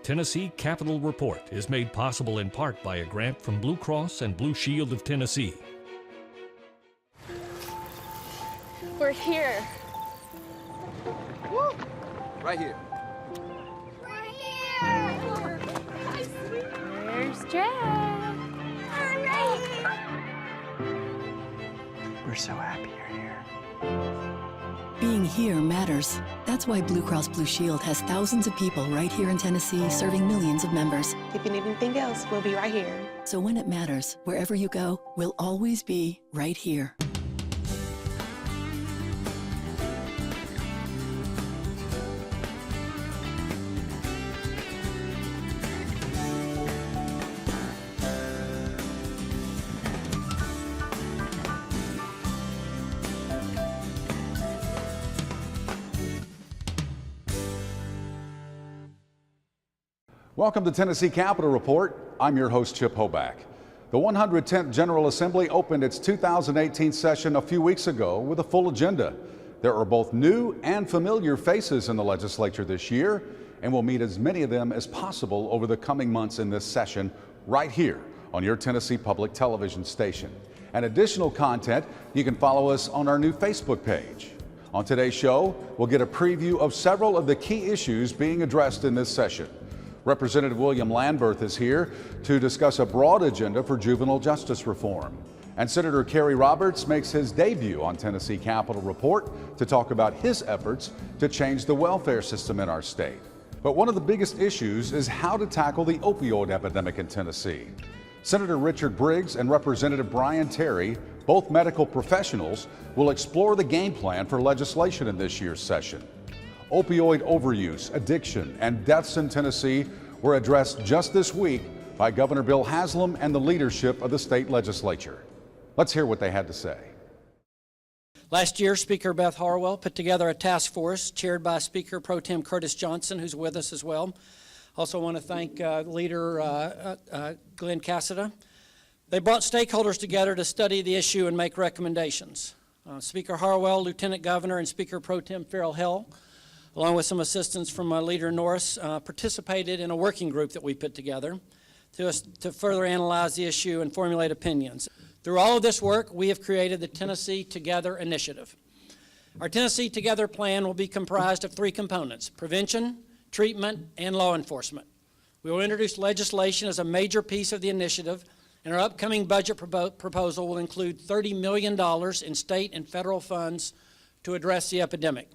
Tennessee Capitol Report is made possible in part by a grant from Blue Cross and Blue Shield of Tennessee. We're here. Woo! Right here. Right here. There's Jack. We're so happy you're here. Being here matters. That's why Blue Cross Blue Shield has thousands of people right here in Tennessee serving millions of members. If you need anything else, we'll be right here. So when it matters, wherever you go, we'll always be right here. Welcome to Tennessee Capitol Report. I'm your host, Chip Hoback. The 110th General Assembly opened its 2018 session a few weeks ago with a full agenda. There are both new and familiar faces in the legislature this year, and we'll meet as many of them as possible over the coming months in this session right here on your Tennessee Public Television station. And additional content, you can follow us on our new Facebook page. On today's show, we'll get a preview of several of the key issues being addressed in this session. Representative William Landberth is here to discuss a broad agenda for juvenile justice reform. And Senator Kerry Roberts makes his debut on Tennessee Capitol Report to talk about his efforts to change the welfare system in our state. But one of the biggest issues is how to tackle the opioid epidemic in Tennessee. Senator Richard Briggs and Representative Brian Terry, both medical professionals, will explore the game plan for legislation in this year's session. Opioid overuse, addiction, and deaths in Tennessee were addressed just this week by Governor Bill Haslam and the leadership of the state legislature. Let's hear what they had to say. Last year, Speaker Beth Harwell put together a task force chaired by Speaker Pro Tem Curtis Johnson, who's with us as well. Also want to thank Leader Glenn Cassida. They brought stakeholders together to study the issue and make recommendations. Speaker Harwell, Lieutenant Governor, and Speaker Pro Tem Farrell Hill, along with some assistance from Leader Norris, participated in a working group that we put together to further analyze the issue and formulate opinions. Through all of this work, we have created the Tennessee Together initiative. Our Tennessee Together plan will be comprised of three components: prevention, treatment, and law enforcement. We will introduce legislation as a major piece of the initiative, and our upcoming budget proposal will include $30 million in state and federal funds to address the epidemic.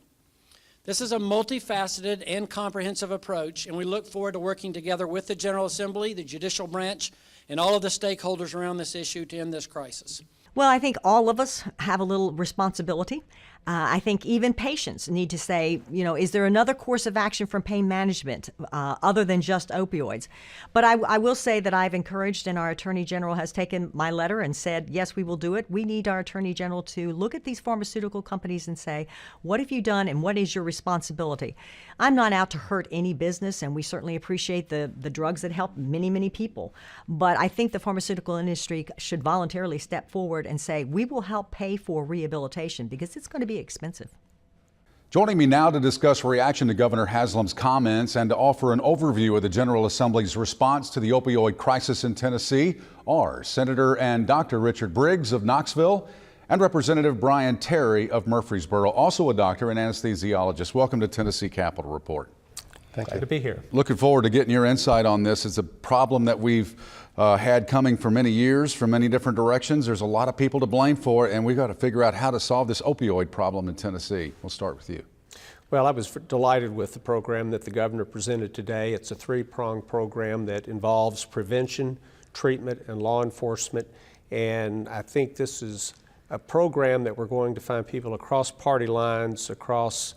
This is a multifaceted and comprehensive approach, and we look forward to working together with the General Assembly, the judicial branch, and all of the stakeholders around this issue to end this crisis. Well, I think all of us have a little responsibility. I think even patients need to say, is there another course of action from pain management other than just opioids? But I will say that I've encouraged, and our Attorney General has taken my letter and said, yes, we will do it. We need our Attorney General to look at these pharmaceutical companies and say, what have you done and what is your responsibility? I'm not out to hurt any business, and we certainly appreciate the drugs that help many, many people. But I think the pharmaceutical industry should voluntarily step forward and say, we will help pay for rehabilitation because it's going to be expensive. Joining me now to discuss reaction to Governor Haslam's comments and to offer an overview of the General Assembly's response to the opioid crisis in Tennessee are Senator and Dr. Richard Briggs of Knoxville and Representative Brian Terry of Murfreesboro, also a doctor and anesthesiologist. Welcome to Tennessee Capitol Report. Thank you to be here. Looking forward to getting your insight on this. It's a problem that we've had coming for many years from many different directions. There's a lot of people to blame for it, and we've got to figure out how to solve this opioid problem in Tennessee. We'll start with you. Well, I was delighted with the program that the governor presented today. It's a three-pronged program that involves prevention, treatment, and law enforcement. And I think this is a program that we're going to find people across party lines, across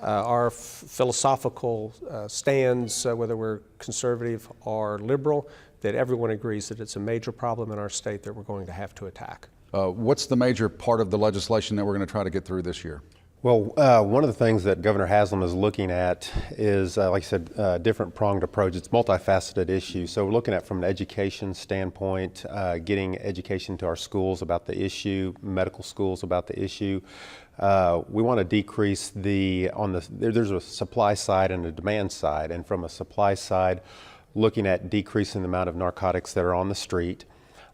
our philosophical stands, whether we're conservative or liberal, that everyone agrees that it's a major problem in our state that we're going to have to attack. What's the major part of the legislation that we're going to try to get through this year? Well, one of the things that Governor Haslam is looking at is, like I said, a different pronged approach. It's a multifaceted issue. So we're looking at from an education standpoint, getting education to our schools about the issue, medical schools about the issue. We want to decrease there's a supply side and a demand side. And from a supply side, looking at decreasing the amount of narcotics that are on the street.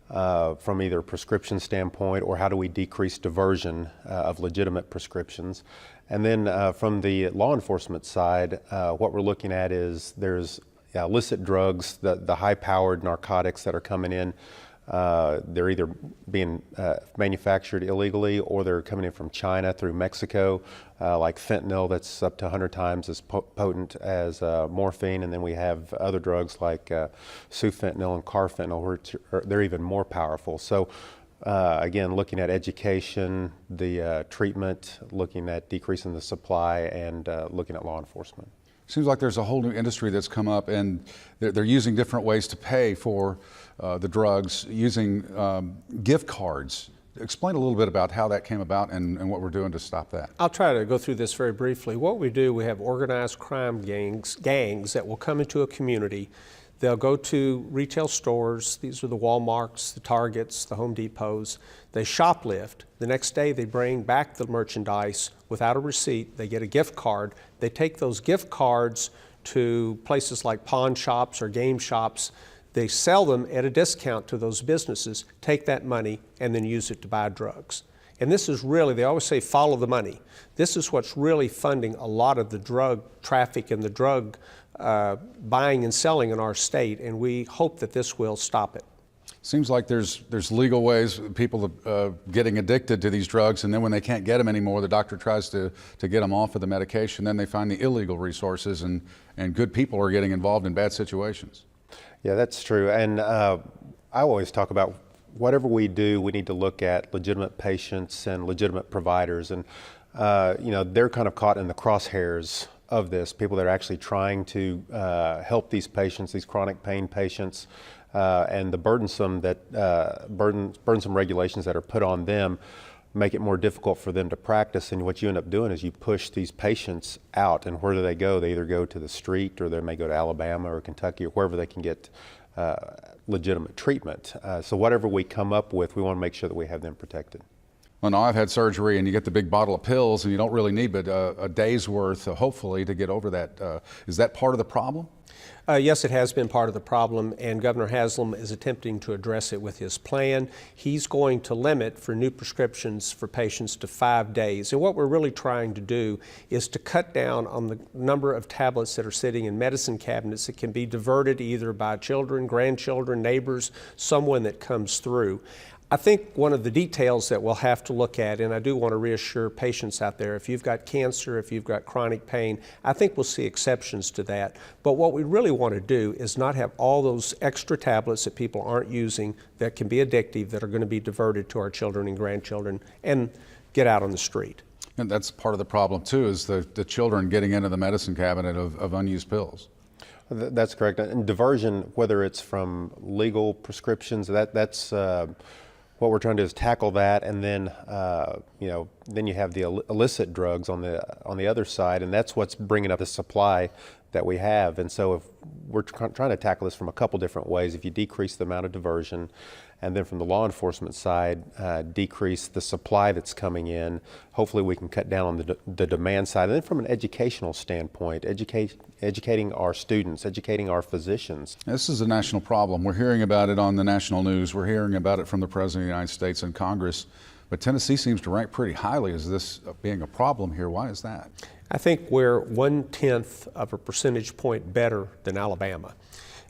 From either a prescription standpoint or how do we decrease diversion of legitimate prescriptions. And then from the law enforcement side, what we're looking at is there's illicit drugs, the high-powered narcotics that are coming in. They're either being manufactured illegally or they're coming in from China through Mexico, like fentanyl that's up to 100 times as potent as morphine. And then we have other drugs like sufentanil and carfentanil, which they're even more powerful. So again, looking at education, the treatment, looking at decreasing the supply, and looking at law enforcement. Seems like there's a whole new industry that's come up, and they're using different ways to pay for the drugs, using gift cards. Explain a little bit about how that came about and what we're doing to stop that. I'll try to go through this very briefly. What we do, we have organized crime gangs that will come into a community. They'll go to retail stores. These are the Walmarts, the Targets, the Home Depots. They shoplift. The next day they bring back the merchandise without a receipt. They get a gift card. They take those gift cards to places like pawn shops or game shops. They sell them at a discount to those businesses, take that money, and then use it to buy drugs. And this is really, they always say, follow the money. This is what's really funding a lot of the drug traffic and the drug buying and selling in our state, and we hope that this will stop it. Seems like there's legal ways people getting addicted to these drugs, and then when they can't get them anymore, the doctor tries to get them off of the medication. Then they find the illegal resources, and good people are getting involved in bad situations. Yeah, that's true. And I always talk about whatever we do, we need to look at legitimate patients and legitimate providers. And they're kind of caught in the crosshairs of this, people that are actually trying to help these patients, these chronic pain patients, and the burdensome regulations that are put on them make it more difficult for them to practice. And what you end up doing is you push these patients out, and where do they go? They either go to the street, or they may go to Alabama or Kentucky or wherever they can get legitimate treatment. So whatever we come up with, we want to make sure that we have them protected. Well, no, I've had surgery, and you get the big bottle of pills, and you don't really need but a day's worth, hopefully, to get over that. Is that part of the problem? Yes, it has been part of the problem, and Governor Haslam is attempting to address it with his plan. He's going to limit for new prescriptions for patients to 5 days. And what we're really trying to do is to cut down on the number of tablets that are sitting in medicine cabinets that can be diverted either by children, grandchildren, neighbors, someone that comes through. I think one of the details that we'll have to look at, and I do want to reassure patients out there, if you've got cancer, if you've got chronic pain, I think we'll see exceptions to that. But what we really want to do is not have all those extra tablets that people aren't using that can be addictive, that are going to be diverted to our children and grandchildren and get out on the street. And that's part of the problem too, is the children getting into the medicine cabinet of unused pills. That's correct. And diversion, whether it's from legal prescriptions, that's what we're trying to do is tackle that, and then then you have the illicit drugs on the other side, and that's what's bringing up the supply that we have. And so if we're trying to tackle this from a couple different ways. If you decrease the amount of diversion, and then from the law enforcement side, decrease the supply that's coming in, hopefully we can cut down on the demand side. And then from an educational standpoint, educating our students, educating our physicians. This is a national problem. We're hearing about it on the national news. We're hearing about it from the President of the United States and Congress. But Tennessee seems to rank pretty highly as this being a problem here. Why is that? I think we're 1/10 of a percentage point better than Alabama.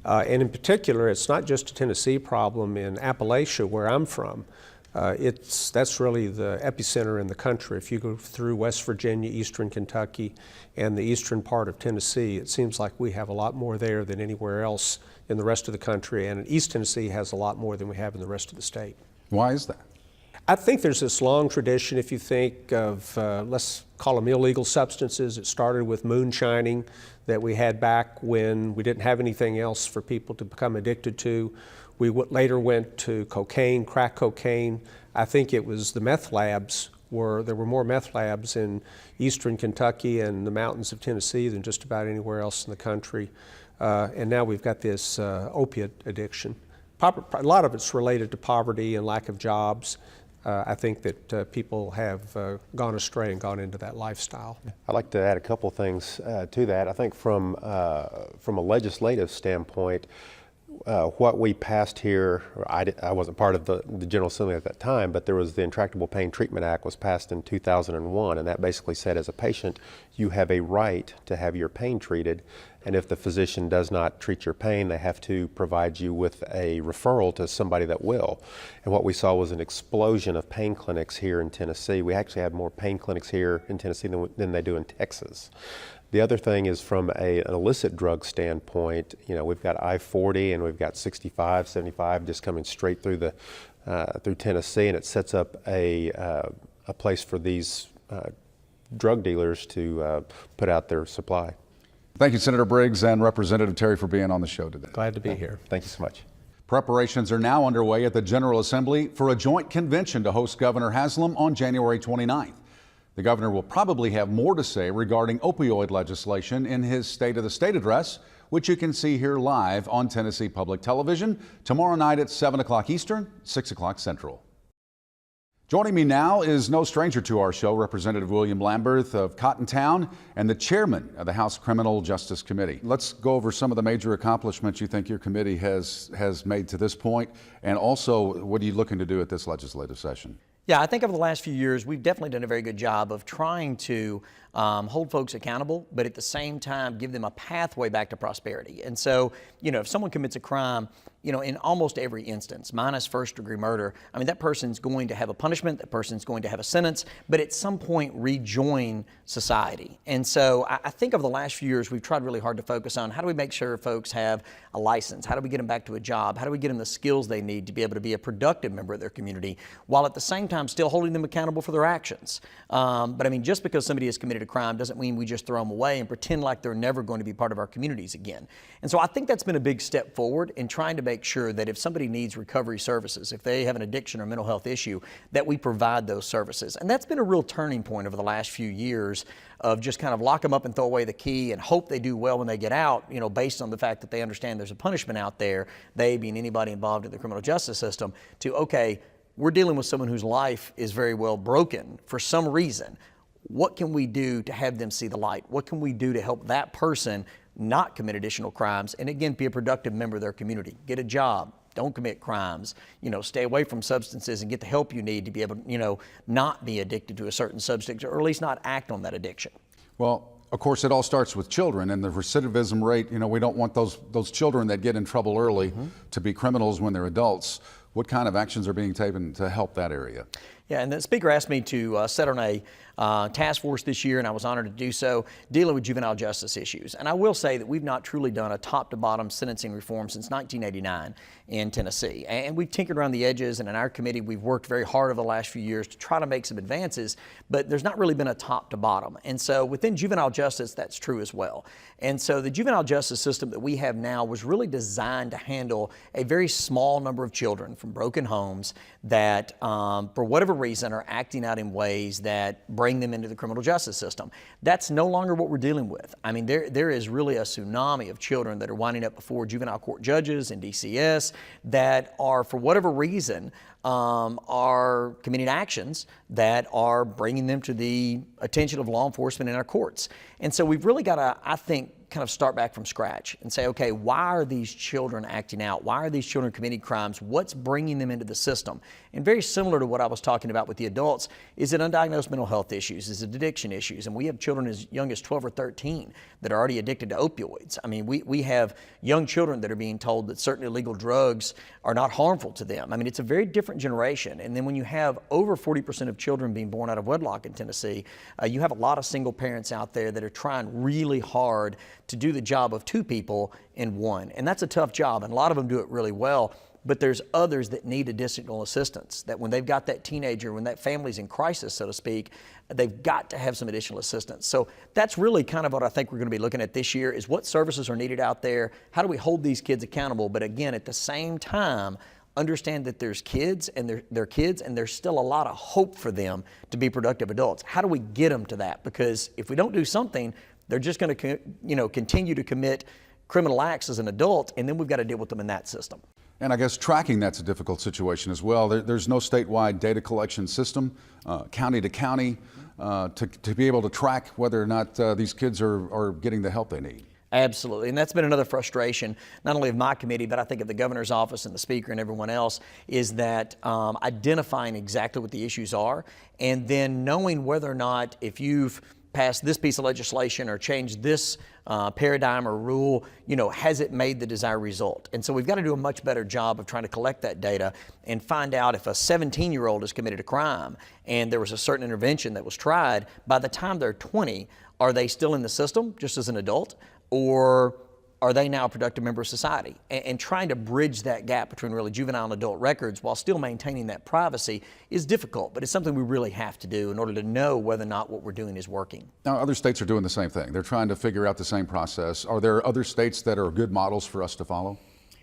And in particular, it's not just a Tennessee problem. In Appalachia, where I'm from, that's really the epicenter in the country. If you go through West Virginia, eastern Kentucky, and the eastern part of Tennessee, it seems like we have a lot more there than anywhere else in the rest of the country. And East Tennessee has a lot more than we have in the rest of the state. Why is that? I think there's this long tradition. If you think of, let's call them illegal substances, it started with moonshining that we had back when we didn't have anything else for people to become addicted to. We later went to cocaine, crack cocaine. I think it was the meth labs there were more meth labs in eastern Kentucky and the mountains of Tennessee than just about anywhere else in the country. And now we've got this opiate addiction. A lot of it's related to poverty and lack of jobs. I think that people have gone astray and gone into that lifestyle. I'd like to add a couple things to that. I think from a legislative standpoint, what we passed here, I wasn't part of the General Assembly at that time, but there was the Intractable Pain Treatment Act was passed in 2001, and that basically said as a patient, you have a right to have your pain treated, and if the physician does not treat your pain, they have to provide you with a referral to somebody that will. And what we saw was an explosion of pain clinics here in Tennessee. We actually have more pain clinics here in Tennessee than they do in Texas. The other thing is from an illicit drug standpoint, you know, we've got I-40 and we've got 65, 75 just coming straight through through Tennessee, and it sets up a place for these drug dealers to put out their supply. Thank you, Senator Briggs and Representative Terry, for being on the show today. Glad to be here. Thank you so much. Preparations are now underway at the General Assembly for a joint convention to host Governor Haslam on January 29th. The governor will probably have more to say regarding opioid legislation in his State of the State address, which you can see here live on Tennessee Public Television tomorrow night at 7 o'clock Eastern, 6 o'clock Central. Joining me now is no stranger to our show, Representative William Lamberth of Cottontown and the chairman of the House Criminal Justice Committee. Let's go over some of the major accomplishments you think your committee has made to this point, and also what are you looking to do at this legislative session? Yeah, I think over the last few years, we've definitely done a very good job of trying to hold folks accountable, but at the same time, give them a pathway back to prosperity. And so, you know, if someone commits a crime, you know, in almost every instance, minus first-degree murder, I mean, that person's going to have a punishment, that person's going to have a sentence, but at some point rejoin society. And so I think over the last few years, we've tried really hard to focus on how do we make sure folks have a license? How do we get them back to a job? How do we get them the skills they need to be able to be a productive member of their community, while at the same time still holding them accountable for their actions? But I mean, just because somebody has committed a crime doesn't mean we just throw them away and pretend like they're never going to be part of our communities again. And so I think that's been a big step forward in trying to make sure that if somebody needs recovery services, if they have an addiction or mental health issue, that we provide those services. And that's been a real turning point over the last few years of just kind of lock them up and throw away the key and hope they do well when they get out, you know, based on the fact that they understand there's a punishment out there, they being anybody involved in the criminal justice system, to, okay, we're dealing with someone whose life is very well broken for some reason. What can we do to have them see the light? What can we do to help that person not commit additional crimes and, again, be a productive member of their community? Get a job, don't commit crimes, you know, stay away from substances and get the help you need to be able to, you know, not be addicted to a certain substance, or at least not act on that addiction. Well, of course, it all starts with children, and the recidivism rate, you know, we don't want those children that get in trouble early to be criminals when they're adults. What kind of actions are being taken to help that area? Yeah, and the Speaker asked me to sit on a task force this year, and I was honored to do so, dealing with juvenile justice issues. And I will say that we've not truly done a top-to-bottom sentencing reform since 1989 in Tennessee. And we've tinkered around the edges, and in our committee, we've worked very hard over the last few years to try to make some advances, but there's not really been a top-to-bottom. And so within juvenile justice, that's true as well. And so the juvenile justice system that we have now was really designed to handle a very small number of children from broken homes that, for whatever reason, are acting out in ways that bring them into the criminal justice system. That's no longer what we're dealing with. I mean, there is really a tsunami of children that are winding up before juvenile court judges and DCS that are, for whatever reason, are committing actions that are bringing them to the attention of law enforcement in our courts. And so we've really got to, I think, kind of start back from scratch and say, okay, why are these children acting out? Why are these children committing crimes? What's bringing them into the system? And very similar to what I was talking about with the adults, is it undiagnosed mental health issues? Is it addiction issues? And we have children as young as 12 or 13 that are already addicted to opioids. I mean, we have young children that are being told that certain illegal drugs are not harmful to them. I mean, it's a very different generation. And then when you have over 40% of children being born out of wedlock in Tennessee, you have a lot of single parents out there that are trying really hard to do the job of two people in one. And that's a tough job, and a lot of them do it really well. But there's others that need additional assistance, that when they've got that teenager, when that family's in crisis, so to speak, they've got to have some additional assistance. So that's really kind of what I think we're going to be looking at this year, is what services are needed out there, how do we hold these kids accountable, but again, at the same time, understand that there's kids and they're kids, and there's still a lot of hope for them to be productive adults. How do we get them to that? Because if we don't do something, they're just going to continue to commit criminal acts as an adult, and then we've got to deal with them in that system. And I guess tracking, that's a difficult situation as well. There's no statewide data collection system, county to county, to be able to track whether or not these kids are getting the help they need. Absolutely, and that's been another frustration, not only of my committee, but I think of the governor's office and the speaker and everyone else, is that identifying exactly what the issues are, and then knowing whether or not, if you've passed this piece of legislation or changed this paradigm or rule, has it made the desired result? And so we've got to do a much better job of trying to collect that data and find out if a 17-year-old has committed a crime and there was a certain intervention that was tried, by the time they're 20, are they still in the system just as an adult? Or are they now a productive member of society? And trying to bridge that gap between really juvenile and adult records while still maintaining that privacy is difficult, but it's something we really have to do in order to know whether or not what we're doing is working. Now, other states are doing the same thing. They're trying to figure out the same process. Are there other states that are good models for us to follow?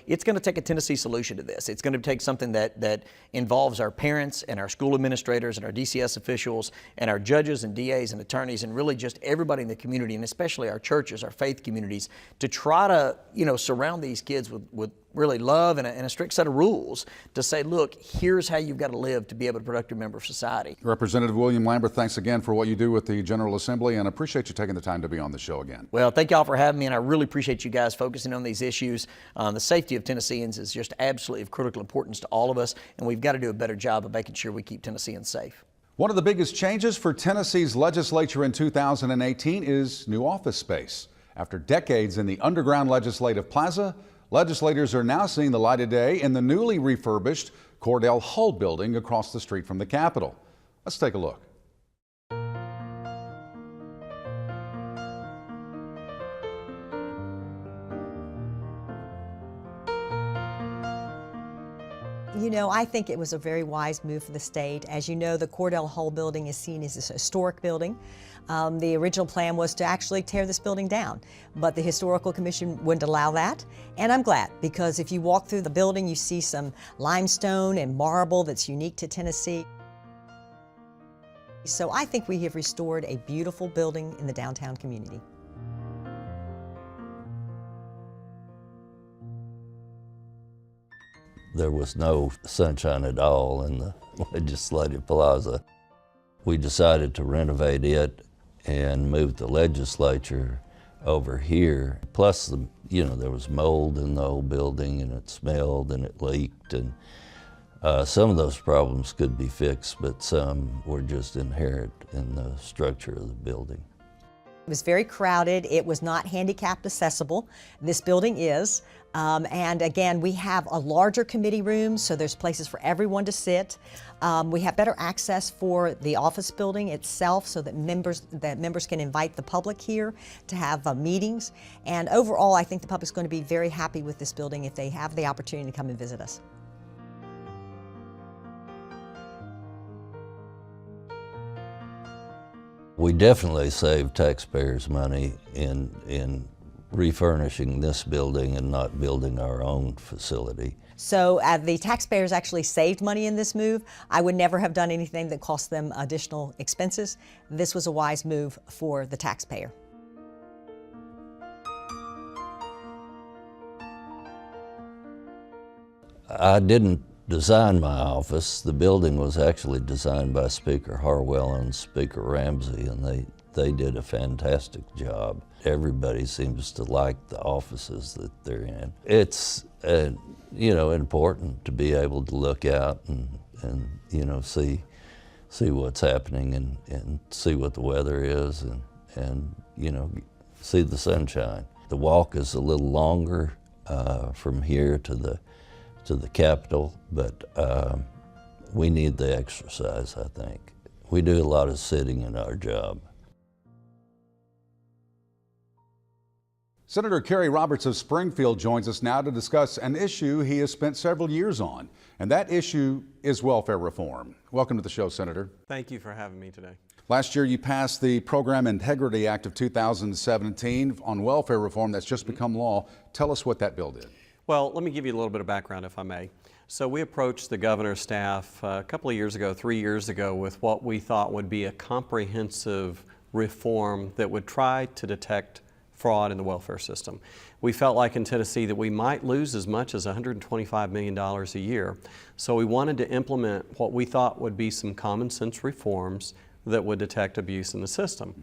It's going to take a Tennessee solution to this. It's going to take something that involves our parents and our school administrators and our DCS officials and our judges and DAs and attorneys and really just everybody in the community, and especially our churches, our faith communities, to try to surround these kids with really love and a strict set of rules to say, look, here's how you've got to live to be a productive member of society. Representative William Lambert, thanks again for what you do with the General Assembly, and I appreciate you taking the time to be on the show again. Well, thank y'all for having me, and I really appreciate you guys focusing on these issues. The safety of Tennesseans is just absolutely of critical importance to all of us, and we've got to do a better job of making sure we keep Tennesseans safe. One of the biggest changes for Tennessee's legislature in 2018 is new office space. After decades in the underground legislative plaza, legislators are now seeing the light of day in the newly refurbished Cordell Hull building across the street from the Capitol. Let's take a look. I think it was a very wise move for the state. As you know, the Cordell Hull building is seen as a historic building. The original plan was to actually tear this building down, but the Historical Commission wouldn't allow that. And I'm glad, because if you walk through the building, you see some limestone and marble that's unique to Tennessee. So I think we have restored a beautiful building in the downtown community. There was no sunshine at all in the Legislative Plaza. We decided to renovate it and move the legislature over here. Plus, there was mold in the old building, and it smelled and it leaked, and some of those problems could be fixed, but some were just inherent in the structure of the building. It was very crowded. It was not handicapped accessible. This building is. And again, we have a larger committee room, so there's places for everyone to sit. We have better access for the office building itself so that members can invite the public here to have meetings. And overall, I think the public's going to be very happy with this building if they have the opportunity to come and visit us. We definitely saved taxpayers money in refurnishing this building and not building our own facility. So the taxpayers actually saved money in this move. I would never have done anything that cost them additional expenses. This was a wise move for the taxpayer. I didn't design my office. The building was actually designed by Speaker Harwell and Speaker Ramsey, and they did a fantastic job. Everybody seems to like the offices that they're in. It's important to be able to look out and see what's happening and see what the weather is and see the sunshine. The walk is a little longer from here to the Capitol, but we need the exercise, I think. We do a lot of sitting in our job. Senator Kerry Roberts of Springfield joins us now to discuss an issue he has spent several years on, and that issue is welfare reform. Welcome to the show, Senator. Thank you for having me today. Last year, you passed the Program Integrity Act of 2017 on welfare reform that's just become law. Tell us what that bill did. Well, let me give you a little bit of background, if I may. So we approached the governor's staff a couple of years ago, 3 years ago, with what we thought would be a comprehensive reform that would try to detect fraud in the welfare system. We felt like in Tennessee that we might lose as much as $125 million a year. So we wanted to implement what we thought would be some common sense reforms that would detect abuse in the system.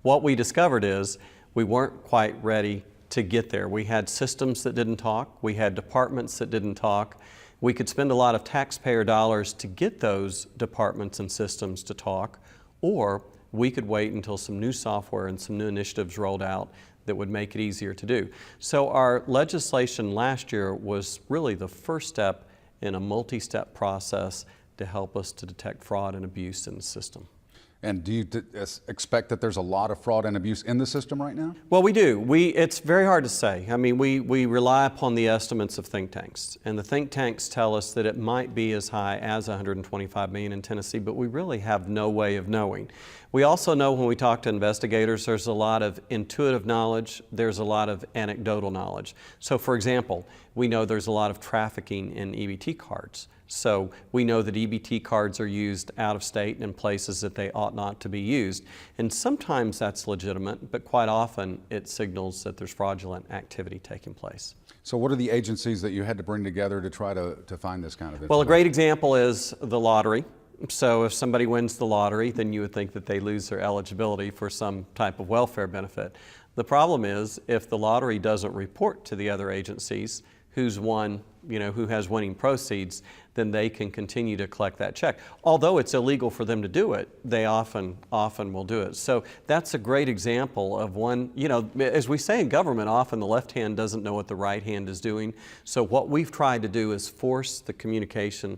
What we discovered is we weren't quite ready to get there. We had systems that didn't talk. We had departments that didn't talk. We could spend a lot of taxpayer dollars to get those departments and systems to talk, or we could wait until some new software and some new initiatives rolled out that would make it easier to do. So our legislation last year was really the first step in a multi-step process to help us to detect fraud and abuse in the system. And do you expect that there's a lot of fraud and abuse in the system right now? Well, we do. It's very hard to say. I mean, we rely upon the estimates of think tanks, and the think tanks tell us that it might be as high as 125 million in Tennessee, but we really have no way of knowing. We also know when we talk to investigators, there's a lot of intuitive knowledge, there's a lot of anecdotal knowledge. So for example, we know there's a lot of trafficking in EBT cards. So we know that EBT cards are used out of state and in places that they ought not to be used. And sometimes that's legitimate, but quite often it signals that there's fraudulent activity taking place. So what are the agencies that you had to bring together to try to find this kind of information? Well, a great example is the lottery. So if somebody wins the lottery, then you would think that they lose their eligibility for some type of welfare benefit. The problem is if the lottery doesn't report to the other agencies who's won, who has winning proceeds, then they can continue to collect that check. Although it's illegal for them to do it, they often will do it. So that's a great example of one, as we say in government, often the left hand doesn't know what the right hand is doing. So what we've tried to do is force the communication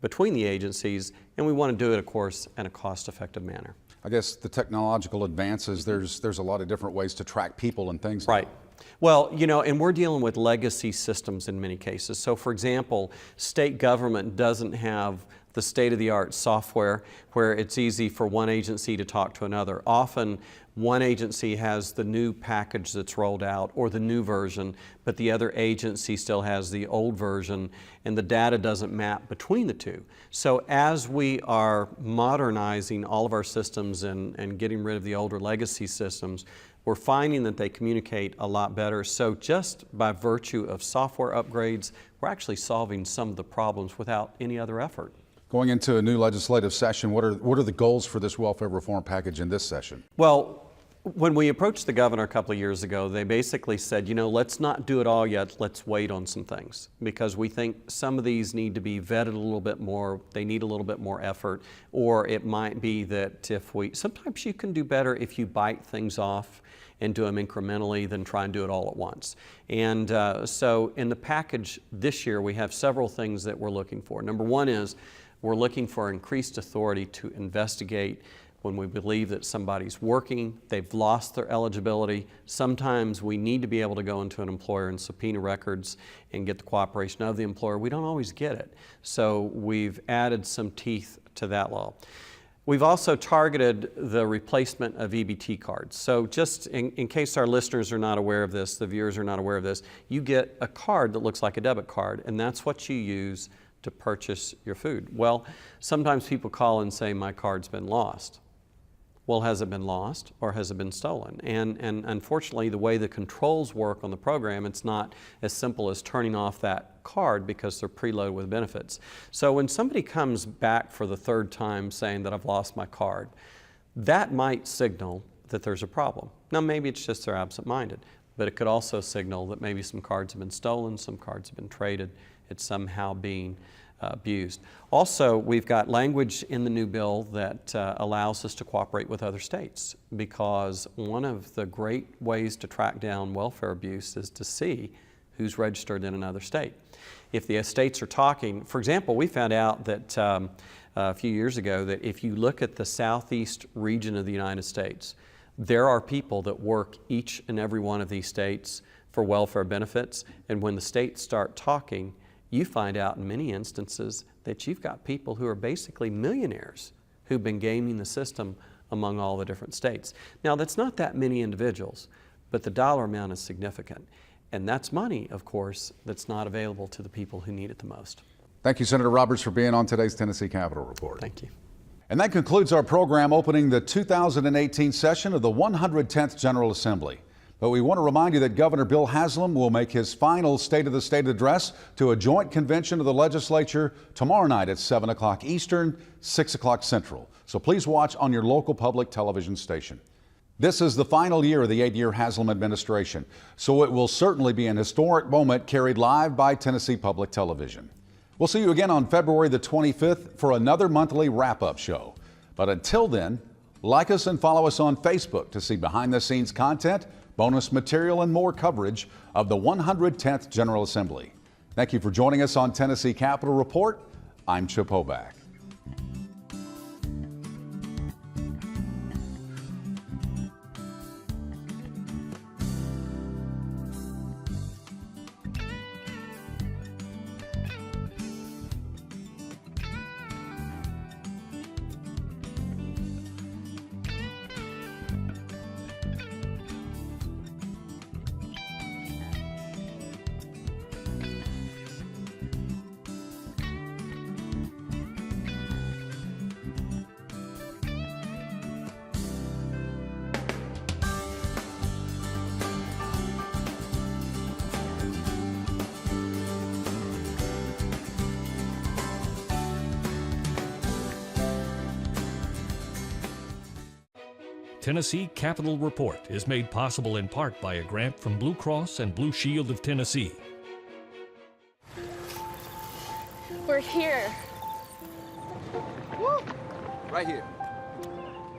between the agencies, and we want to do it, of course, in a cost-effective manner. I guess the technological advances, there's a lot of different ways to track people and things. Right. Well, and we're dealing with legacy systems in many cases. So for example, state government doesn't have the state-of-the-art software where it's easy for one agency to talk to another. Often one agency has the new package that's rolled out or the new version, but the other agency still has the old version, and the data doesn't map between the two. So as we are modernizing all of our systems and getting rid of the older legacy systems, we're finding that they communicate a lot better. So just by virtue of software upgrades, we're actually solving some of the problems without any other effort. Going into a new legislative session, what are the goals for this welfare reform package in this session? Well, when we approached the governor a couple of years ago, they basically said, let's not do it all yet, let's wait on some things, because we think some of these need to be vetted a little bit more, they need a little bit more effort, or it might be that sometimes you can do better if you bite things off and do them incrementally than try and do it all at once. And so in the package this year, we have several things that we're looking for. Number one is we're looking for increased authority to investigate when we believe that somebody's working, they've lost their eligibility. Sometimes we need to be able to go into an employer and subpoena records and get the cooperation of the employer. We don't always get it. So we've added some teeth to that law. We've also targeted the replacement of EBT cards. So just in case our listeners are not aware of this, the viewers are not aware of this, you get a card that looks like a debit card, and that's what you use to purchase your food. Well, sometimes people call and say, my card's been lost. Well, has it been lost or has it been stolen? And unfortunately, the way the controls work on the program, it's not as simple as turning off that card because they're preloaded with benefits. So when somebody comes back for the third time saying that I've lost my card, that might signal that there's a problem. Now, maybe it's just they're absent-minded, but it could also signal that maybe some cards have been stolen, some cards have been traded, it's somehow being abused. Also, we've got language in the new bill that allows us to cooperate with other states, because one of the great ways to track down welfare abuse is to see who's registered in another state. If the states are talking, for example, we found out that a few years ago that if you look at the southeast region of the United States, there are people that work each and every one of these states for welfare benefits, and when the states start talking, you find out in many instances that you've got people who are basically millionaires who've been gaming the system among all the different states. Now, that's not that many individuals, but the dollar amount is significant. And that's money, of course, that's not available to the people who need it the most. Thank you, Senator Roberts, for being on today's Tennessee Capitol Report. Thank you. And that concludes our program opening the 2018 session of the 110th General Assembly. But we want to remind you that Governor Bill Haslam will make his final State of the State address to a joint convention of the legislature tomorrow night at 7 o'clock Eastern, 6 o'clock Central. So please watch on your local public television station. This is the final year of the 8-year Haslam administration, so it will certainly be an historic moment carried live by Tennessee Public Television. We'll see you again on February the 25th for another monthly wrap-up show. But until then, like us and follow us on Facebook to see behind-the-scenes content, bonus material, and more coverage of the 110th General Assembly. Thank you for joining us on Tennessee Capitol Report. I'm Chip Hoback. Tennessee Capitol Report is made possible in part by a grant from Blue Cross and Blue Shield of Tennessee. We're here. Woo. Right here.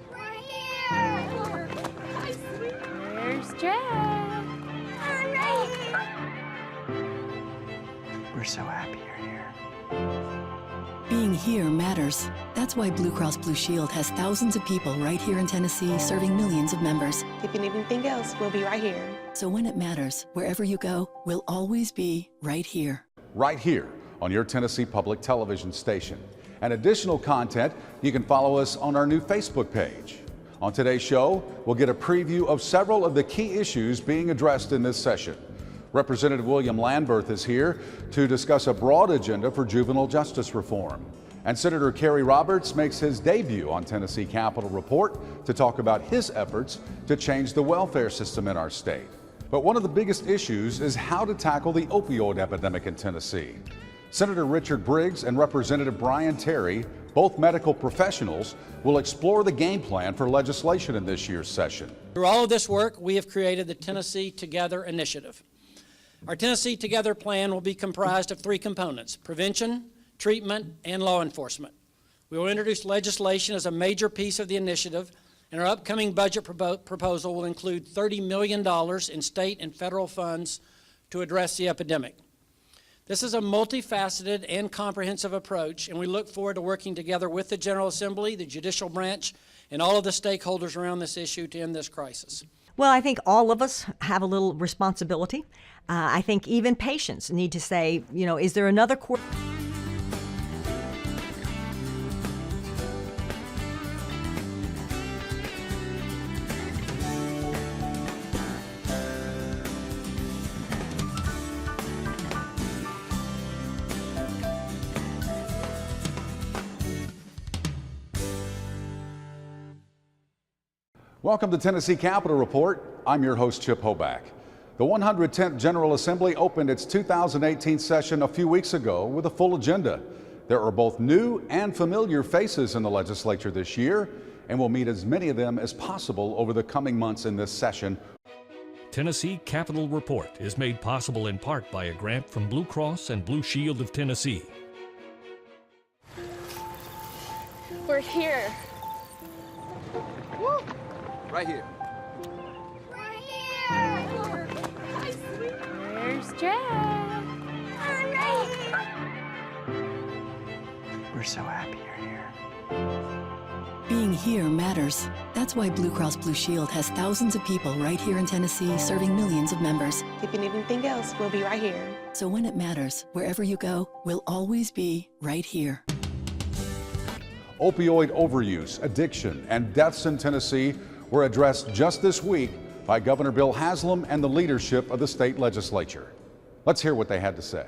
Right here. There's Jack. We're so happy you're here. Being here matters. That's why Blue Cross Blue Shield has thousands of people right here in Tennessee serving millions of members. If you need anything else, we'll be right here. So when it matters, wherever you go, we'll always be right here. Right here on your Tennessee Public Television station. And additional content, you can follow us on our new Facebook page. On today's show, we'll get a preview of several of the key issues being addressed in this session. Representative William Landberth is here to discuss a broad agenda for juvenile justice reform. And Senator Kerry Roberts makes his debut on Tennessee Capitol Report to talk about his efforts to change the welfare system in our state. But one of the biggest issues is how to tackle the opioid epidemic in Tennessee. Senator Richard Briggs and Representative Brian Terry, both medical professionals, will explore the game plan for legislation in this year's session. Through all of this work, we have created the Tennessee Together Initiative. Our Tennessee Together plan will be comprised of three components: prevention, treatment, and law enforcement. We will introduce legislation as a major piece of the initiative, and our upcoming budget proposal will include $30 million in state and federal funds to address the epidemic. This is a multifaceted and comprehensive approach, and we look forward to working together with the General Assembly, the judicial branch, and all of the stakeholders around this issue to end this crisis. Well, I think all of us have a little responsibility. I think even patients need to say, is there another course? Welcome to Tennessee Capitol Report. I'm your host, Chip Hoback. The 110th General Assembly opened its 2018 session a few weeks ago with a full agenda. There are both new and familiar faces in the legislature this year, and we'll meet as many of them as possible over the coming months in this session. Tennessee Capitol Report is made possible in part by a grant from Blue Cross and Blue Shield of Tennessee. We're here. Woo. Right here. Right here. There's Jack. We're so happy you're here. Being here matters. That's why Blue Cross Blue Shield has thousands of people right here in Tennessee serving millions of members. If you need anything else, we'll be right here. So when it matters, wherever you go, we'll always be right here. Opioid overuse, addiction, and deaths in Tennessee were addressed just this week by Governor Bill Haslam and the leadership of the state legislature. Let's hear what they had to say.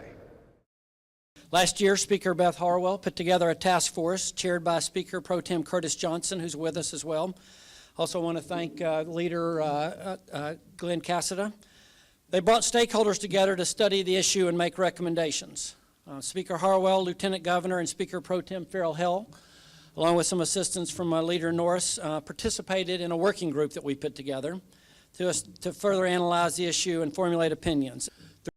Last year, Speaker Beth Harwell put together a task force chaired by Speaker Pro Tem Curtis Johnson, who's with us as well. Also want to thank Leader Glenn Cassida. They brought stakeholders together to study the issue and make recommendations. Speaker Harwell, Lieutenant Governor, and Speaker Pro Tem Farrell Hill, along with some assistance from Leader Norris, participated in a working group that we put together to further analyze the issue and formulate opinions.